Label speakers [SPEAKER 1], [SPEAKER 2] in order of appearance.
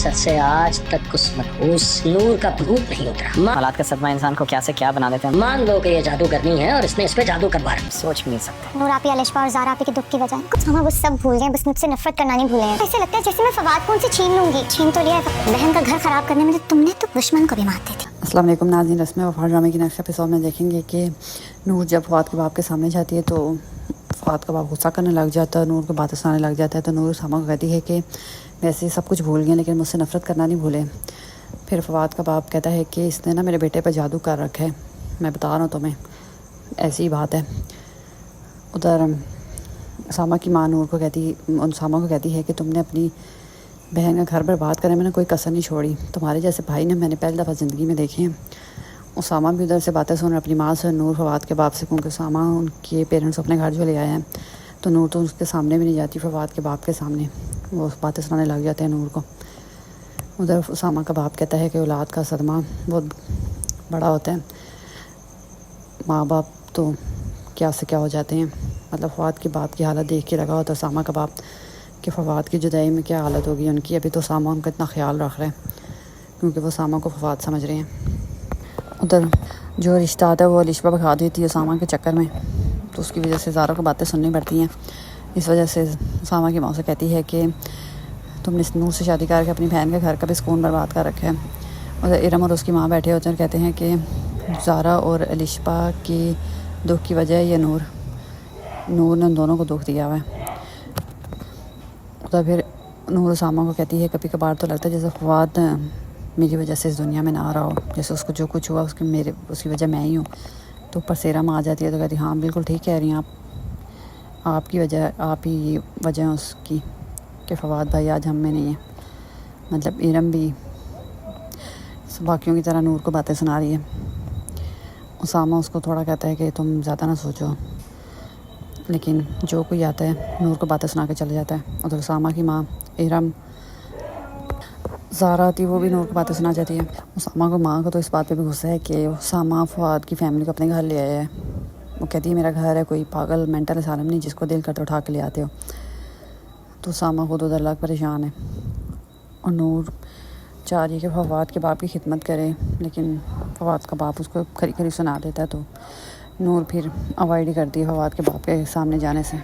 [SPEAKER 1] सच से आज तक उस मनहूस नूर का भूत नहीं उतरा।
[SPEAKER 2] हालात का सदमा इंसान को क्या से क्या बना देते हैं।
[SPEAKER 1] मान लो कि ये जादू करनी है और इसने इस पे जादू करवा रखा है।
[SPEAKER 2] सोच भी नहीं सकते।
[SPEAKER 3] नूर आपी, अलिशबा और ज़ारा आपी के दुख की वजह कुछ हम वो सब भूल गए, बस मुझसे नफरत करना नहीं भूले हैं। ऐसे लगता है जैसे मैं फवाद को उनसे छीन लूंगी। छीन तो लिया है, बहन का घर खराब करने में तुमने तो दुश्मन को भी मारते थे।
[SPEAKER 4] अस्सलाम वालेकुम नाज़रीन, रस्म वफ़ा ड्रामे की नेक्स्ट एपिसोड में देखेंगे कि नूर जब फवाद के बाप के सामने जाती है तो फवाद का बाप गुस्सा करने लग जाता है, नूर को बातें सुनाने लग जाता है। तो नूर सामा को कहती है कि वैसे सब कुछ भूल गए लेकिन मुझसे नफ़रत करना नहीं भूले। फिर फवाद का बाप कहता है कि इसने ना मेरे बेटे पर जादू कर रखा है, मैं बता रहा हूँ तुम्हें, ऐसी ही बात है। उधर सामा की माँ नूर को सामा को कहती है कि तुमने अपनी बहन का घर बर्बाद करने में ना कोई कसर नहीं छोड़ी। तुम्हारे जैसे भाई ने मैंने पहली दफ़ा ज़िंदगी में देखे हैं। उसामा भी उधर से बातें सुन अपनी माँ से, नूर फवाद के बाप से, क्योंकि उसामा उनके पेरेंट्स अपने घर जो ले आए हैं तो नूर तो उसके सामने भी नहीं जाती, फवाद के बाप के सामने वो बातें सुनाने लग जाते हैं नूर को। उधर उसामा का बाप कहता है कि औलाद का सदमा बहुत बड़ा होता है, माँ बाप तो क्या से क्या हो जाते हैं। मतलब फवाद के बाप की हालत देख के लगा होता है उसामा का बाप कि फवाद की जुदाई में क्या हालत होगी उनकी। अभी तो सामा उनका इतना ख्याल रख रहा है क्योंकि वो सामा को फवाद समझ रहे हैं। उधर जो रिश्ता आता है वो अलिशबा भगा देती है सामा के चक्कर में, तो उसकी वजह से ज़ारा को बातें सुननी पड़ती हैं। इस वजह से सामा की माँ से कहती है कि तुमने नूर से शादी करके अपनी बहन के घर का भी सुकून बर्बाद कर रखा है। उधर इरम और उसकी माँ बैठे होते हैं, कहते हैं कि ज़ारा और अलिशबा की दुख की वजह है ये नूर ने उन दोनों को दुख दिया हुआ है। उधर फिर नूर सामा को कहती है कभी कभार तो लगता है जैसे फवाद मेरी वजह से इस दुनिया में ना आ रहा हो, जैसे उसको जो कुछ हुआ उसकी वजह मैं ही हूँ। तो ऊपर से इरम आ जाती है तो कहती हाँ बिल्कुल ठीक कह रही हैं आप ही वजह है उसकी कि फवाद भाई आज हम में नहीं है। मतलब इरम भी बाकियों की तरह नूर को बातें सुना रही है। उसामा उसको थोड़ा कहता है कि तुम ज़्यादा ना सोचो, लेकिन जो कोई आता है नूर को बातें सुना के चले जाता है। उधर उसामा की माँ इरम ज़ारा आती, वो भी नूर को बातें सुना जाती है। उसामा को माँ को तो इस बात पे भी गुस्सा है कि उसामा फवाद की फैमिली को अपने घर ले आया है। वो कहती है मेरा घर है, कोई पागल मेंटल असालम नहीं जिसको दिल करते उठा के ले आते हो। तो उसामा खुद उधर लग परेशान है और नूर चाह रही है कि फवाद के बाप की खिदमत करे, लेकिन फवाद का बाप उसको खरी खरी सुना देता है। तो नूर फिर अवॉइड ही करती है फवाद के बाप के सामने जाने से।